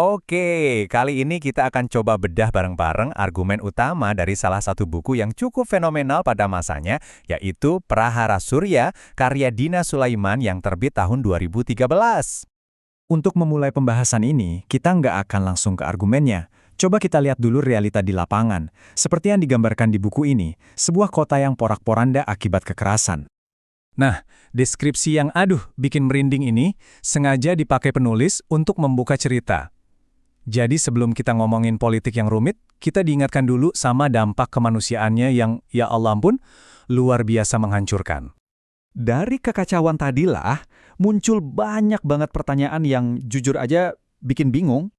Oke, kali ini kita akan coba bedah bareng-bareng argumen utama dari salah satu buku yang cukup fenomenal pada masanya, yaitu Prahara Surya, karya Dina Sulaiman yang terbit tahun 2013. Untuk memulai pembahasan ini, kita nggak akan langsung ke argumennya. Coba kita lihat dulu realita di lapangan. Seperti yang digambarkan di buku ini, sebuah kota yang porak-poranda akibat kekerasan. Nah, deskripsi yang bikin merinding ini sengaja dipakai penulis untuk membuka cerita. Jadi sebelum kita ngomongin politik yang rumit, kita diingatkan dulu sama dampak kemanusiaannya yang, ya Allah ampun, luar biasa menghancurkan. Dari kekacauan tadilah, muncul banyak banget pertanyaan yang jujur aja bikin bingung.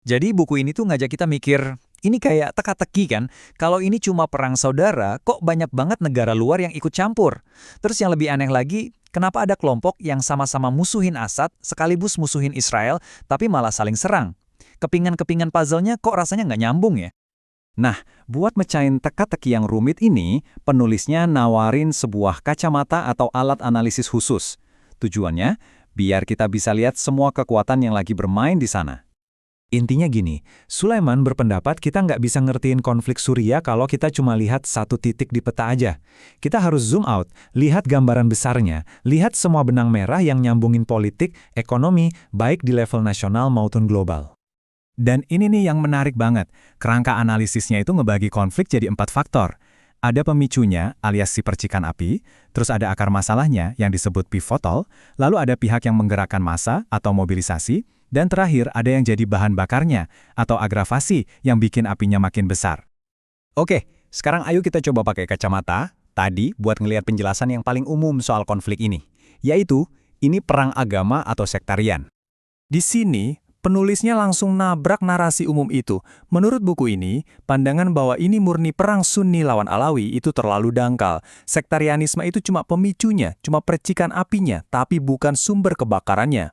Jadi buku ini tuh ngajak kita mikir, ini kayak teka-teki kan, kalau ini cuma perang saudara, kok banyak banget negara luar yang ikut campur? Terus yang lebih aneh lagi, kenapa ada kelompok yang sama-sama musuhin Assad, sekaligus musuhin Israel, tapi malah saling serang? Kepingan-kepingan puzzle-nya kok rasanya nggak nyambung ya? Nah, buat mecahin teka-teki yang rumit ini, penulisnya nawarin sebuah kacamata atau alat analisis khusus. Tujuannya, biar kita bisa lihat semua kekuatan yang lagi bermain di sana. Intinya gini, Sulaiman berpendapat kita nggak bisa ngertiin konflik Suriah kalau kita cuma lihat satu titik di peta aja. Kita harus zoom out, lihat gambaran besarnya, lihat semua benang merah yang nyambungin politik, ekonomi, baik di level nasional maupun global. Dan ini nih yang menarik banget, kerangka analisisnya itu ngebagi konflik jadi 4 faktor. Ada pemicunya, alias si percikan api, terus ada akar masalahnya yang disebut pivotal, lalu ada pihak yang menggerakkan massa atau mobilisasi, dan terakhir ada yang jadi bahan bakarnya, atau agravasi yang bikin apinya makin besar. Oke, sekarang ayo kita coba pakai kacamata, tadi buat ngelihat penjelasan yang paling umum soal konflik ini, yaitu ini perang agama atau sektarian. Di sini, penulisnya langsung nabrak narasi umum itu. Menurut buku ini, pandangan bahwa ini murni perang Sunni lawan Alawi itu terlalu dangkal. Sektarianisme itu cuma pemicunya, cuma percikan apinya, tapi bukan sumber kebakarannya.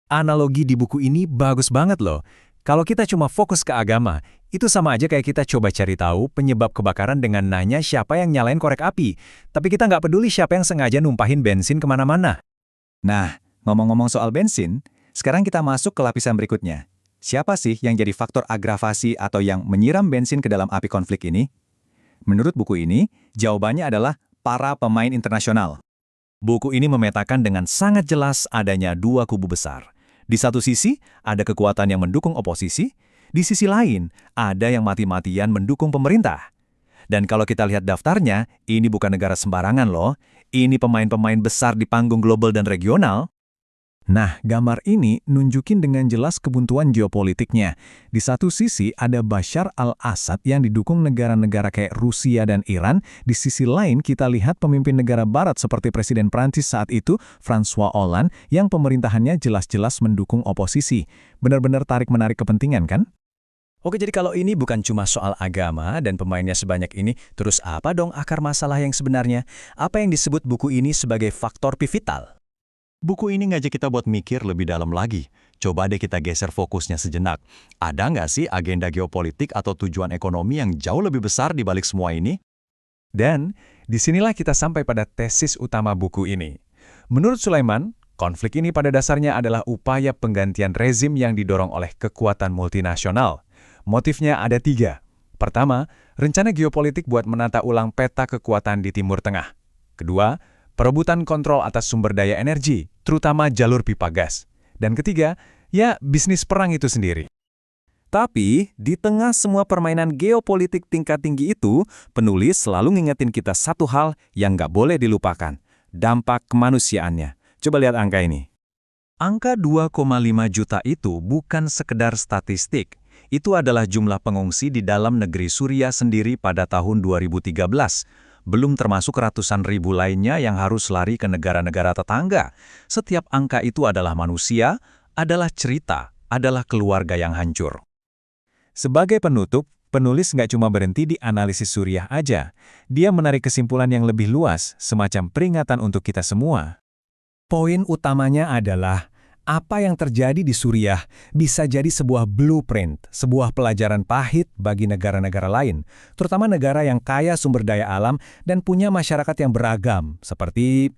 Analogi di buku ini bagus banget loh. Kalau kita cuma fokus ke agama, itu sama aja kayak kita coba cari tahu penyebab kebakaran dengan nanya siapa yang nyalain korek api. Tapi kita nggak peduli siapa yang sengaja numpahin bensin kemana-mana. Nah, ngomong-ngomong soal bensin, sekarang kita masuk ke lapisan berikutnya. Siapa sih yang jadi faktor agravasi atau yang menyiram bensin ke dalam api konflik ini? Menurut buku ini, jawabannya adalah para pemain internasional. Buku ini memetakan dengan sangat jelas adanya dua kubu besar. Di satu sisi, ada kekuatan yang mendukung oposisi, di sisi lain, ada yang mati-matian mendukung pemerintah. Dan kalau kita lihat daftarnya, ini bukan negara sembarangan loh. Ini pemain-pemain besar di panggung global dan regional. Nah, gambar ini nunjukin dengan jelas kebuntuan geopolitiknya. Di satu sisi ada Bashar al-Assad yang didukung negara-negara kayak Rusia dan Iran. Di sisi lain kita lihat pemimpin negara barat seperti Presiden Prancis saat itu, François Hollande, yang pemerintahannya jelas-jelas mendukung oposisi. Benar-benar tarik-menarik kepentingan kan? Oke, jadi kalau ini bukan cuma soal agama dan pemainnya sebanyak ini, terus apa dong akar masalah yang sebenarnya? Apa yang disebut buku ini sebagai faktor pivotal? Buku ini ngajak kita buat mikir lebih dalam lagi. Coba deh kita geser fokusnya sejenak. Ada nggak sih agenda geopolitik atau tujuan ekonomi yang jauh lebih besar di balik semua ini? Dan disinilah kita sampai pada tesis utama buku ini. Menurut Sulaiman, konflik ini pada dasarnya adalah upaya penggantian rezim yang didorong oleh kekuatan multinasional. Motifnya ada 3. Pertama, rencana geopolitik buat menata ulang peta kekuatan di Timur Tengah. Kedua, perebutan kontrol atas sumber daya energi, terutama jalur pipa gas. Dan ketiga, ya bisnis perang itu sendiri. Tapi, di tengah semua permainan geopolitik tingkat tinggi itu, penulis selalu ngingetin kita satu hal yang nggak boleh dilupakan, dampak kemanusiaannya. Coba lihat angka ini. Angka 2,5 juta itu bukan sekedar statistik. Itu adalah jumlah pengungsi di dalam negeri Suriah sendiri pada tahun 2013. Belum termasuk ratusan ribu lainnya yang harus lari ke negara-negara tetangga. Setiap angka itu adalah manusia, adalah cerita, adalah keluarga yang hancur. Sebagai penutup, penulis nggak cuma berhenti di analisis Suriah aja. Dia menarik kesimpulan yang lebih luas, semacam peringatan untuk kita semua. Poin utamanya adalah, Apa yang terjadi di Suriah bisa jadi sebuah blueprint, sebuah pelajaran pahit bagi negara-negara lain, terutama negara yang kaya sumber daya alam dan punya masyarakat yang beragam, seperti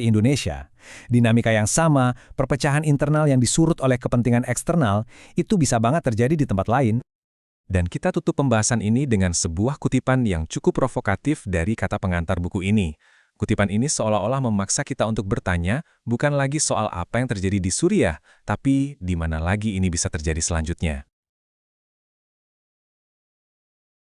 Indonesia. Dinamika yang sama, perpecahan internal yang disurut oleh kepentingan eksternal, itu bisa banget terjadi di tempat lain. Dan kita tutup pembahasan ini dengan sebuah kutipan yang cukup provokatif dari kata pengantar buku ini. Kutipan ini seolah-olah memaksa kita untuk bertanya, bukan lagi soal apa yang terjadi di Suriah, tapi di mana lagi ini bisa terjadi selanjutnya.